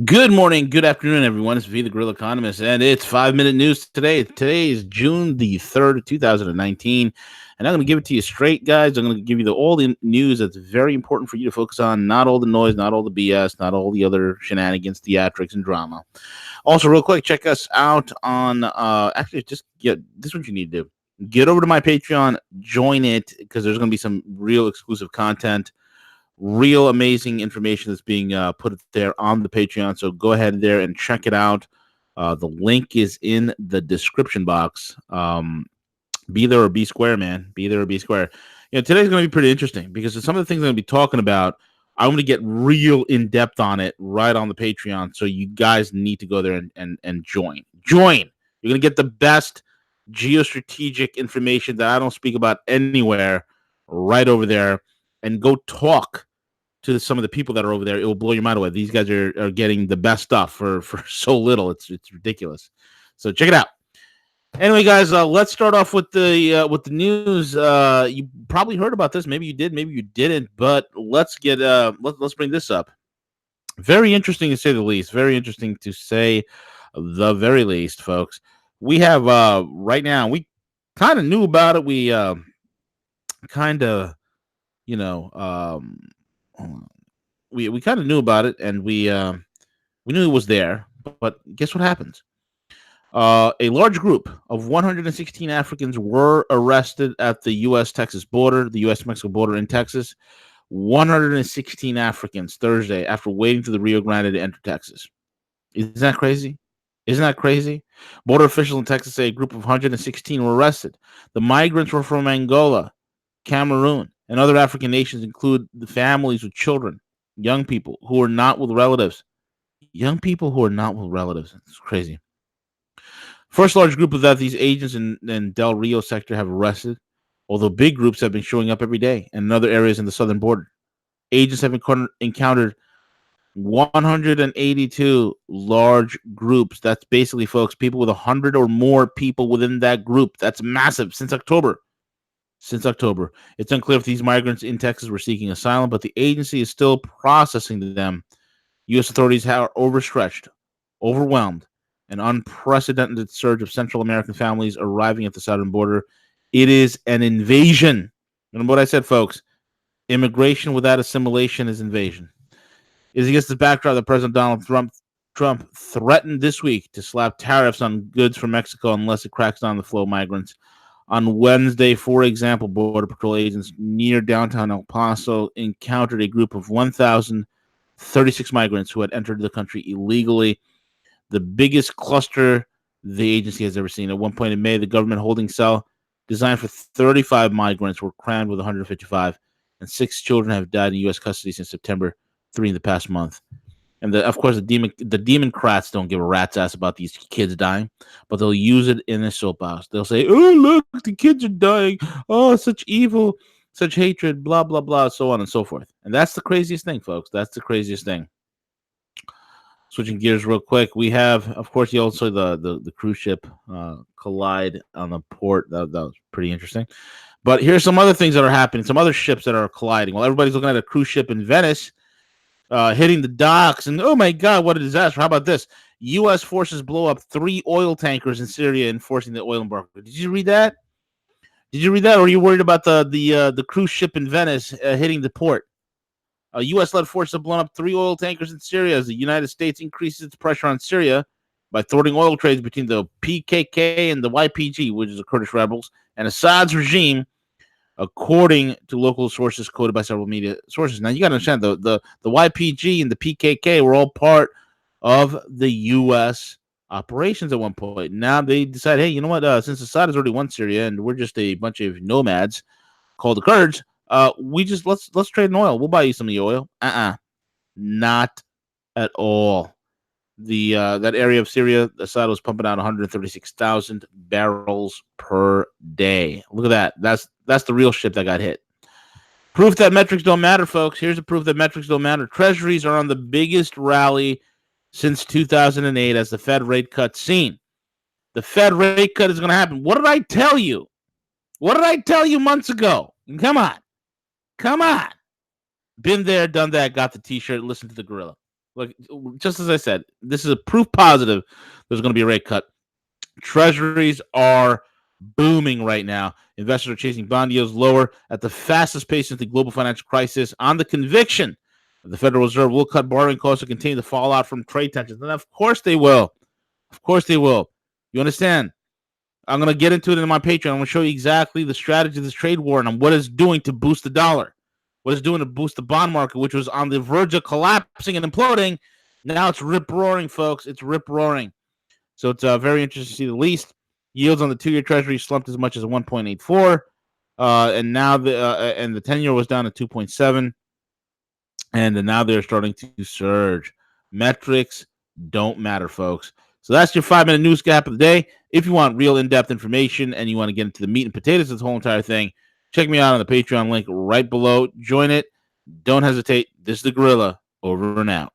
Good morning, good afternoon, everyone. It's V, the Grill Economist, and it's 5 minute news today. Today is June the 3rd, 2019, and I'm going to give it to you straight, guys. I'm going to give you all the news that's very important for you to focus on, not all the noise, not all the BS, not all the other shenanigans, theatrics, and drama. Also, real quick, check us out on, actually, just get this is what you need to do. Get over to my Patreon, join it, because there's going to be some real exclusive content, real amazing information that's being put there on the Patreon. So go ahead there and check it out. The link is in the description box. Be there or be square, man. Be there or be square. Today's going to be pretty interesting because some of the things I'm going to be talking about, I'm going to get real in depth on it right on the Patreon. So you guys need to go there and join. Join. You're going to get the best geostrategic information that I don't speak about anywhere right over there, and go talk to some of the people that are over there. It will blow your mind away. These guys are getting the best stuff for so little. It's ridiculous. So check it out. Anyway, guys, let's start off with the news. You probably heard about this. Maybe you did. Maybe you didn't. But let's let's bring this up. Very interesting to say the least. Very interesting to say the very least, folks. We have right now. We kind of knew about it. We kind of you know we kind of knew about it, and we knew it was there. But guess what happens? A large group of 116 Africans were arrested at the U.S.-Texas border, the U.S.-Mexico border in Texas. 116 Africans Thursday after waiting to the Rio Grande to enter Texas. Isn't that crazy? Isn't that crazy? Border officials in Texas say a group of 116 were arrested. The migrants were from Angola, Cameroon, and other African nations, include the families with children, young people who are not with relatives. Young people who are not with relatives. It's crazy. First large group of that these agents in Del Rio sector have arrested, although big groups have been showing up every day in other areas in the southern border. Agents have encountered 182 large groups. That's basically, folks, people with 100 or more people within that group. That's massive since October. Since October. It's unclear if these migrants in Texas were seeking asylum, but the agency is still processing them. U.S. authorities are overstretched, overwhelmed, an unprecedented surge of Central American families arriving at the southern border. It is an invasion. And what I said, folks, immigration without assimilation is invasion. It is against the backdrop that President Donald Trump threatened this week to slap tariffs on goods from Mexico unless it cracks down the flow of migrants. On Wednesday, for example, Border Patrol agents near downtown El Paso encountered a group of 1,036 migrants who had entered the country illegally, the biggest cluster the agency has ever seen. At one point in May, the government holding cell designed for 35 migrants were crammed with 155, and 6 children have died in U.S. custody since September, 3 in the past month. And of course, the Democrats don't give a rat's ass about these kids dying, but they'll use it in a soapbox. They'll say, "Oh, look, the kids are dying. Oh, such evil, such hatred, blah blah blah, so on and so forth." And that's the craziest thing, folks. That's the craziest thing. Switching gears real quick, we have, of course, you also the cruise ship collide on the port. That was pretty interesting. But here's some other things that are happening. Some other ships that are colliding. While everybody's looking at a cruise ship in Venice hitting the docks, and oh my God, what a disaster! How about this? U.S. forces blow up 3 oil tankers in Syria, enforcing the oil embargo. Did you read that? Did you read that, or are you worried about the cruise ship in Venice hitting the port? U.S.-led forces have blown up 3 oil tankers in Syria as the United States increases its pressure on Syria by thwarting oil trades between the PKK and the YPG, which is the Kurdish rebels, and Assad's regime, according to local sources quoted by several media sources. Now, you got to understand, the YPG and the PKK were all part of the U.S. operations at one point. Now they decide, hey, you know what? Since Assad has already won Syria and we're just a bunch of nomads called the Kurds, we just let's trade in oil. We'll buy you some of the oil. Not at all. The that area of Syria, Assad was pumping out 136,000 barrels per day. Look at that. That's the real ship that got hit. Proof that metrics don't matter, folks. Here's the proof that metrics don't matter. Treasuries are on the biggest rally since 2008 as the Fed rate cut scene. The Fed rate cut is going to happen. What did I tell you? What did I tell you months ago? Come on. Been there, done that, got the t-shirt, listen to the gorilla. Look, just as I said, this is a proof positive there's going to be a rate cut. Treasuries are booming right now. Investors are chasing bond yields lower at the fastest pace since the global financial crisis on the conviction that the Federal Reserve will cut borrowing costs to contain the fallout from trade tensions. And of course they will. Of course they will. You understand? I'm going to get into it in my Patreon. I'm going to show you exactly the strategy of this trade war and what it's doing to boost the dollar, what it's doing to boost the bond market, which was on the verge of collapsing and imploding. Now it's rip-roaring, folks. It's rip-roaring. So it's very interesting to see the least. Yields on the 2-year Treasury slumped as much as 1.84, and now the 10-year was down to 2.7, and now they're starting to surge. Metrics don't matter, folks. So that's your 5-minute news gap of the day. If you want real in-depth information and you want to get into the meat and potatoes of this whole entire thing, check me out on the Patreon link right below. Join it. Don't hesitate. This is the Gorilla. Over and out.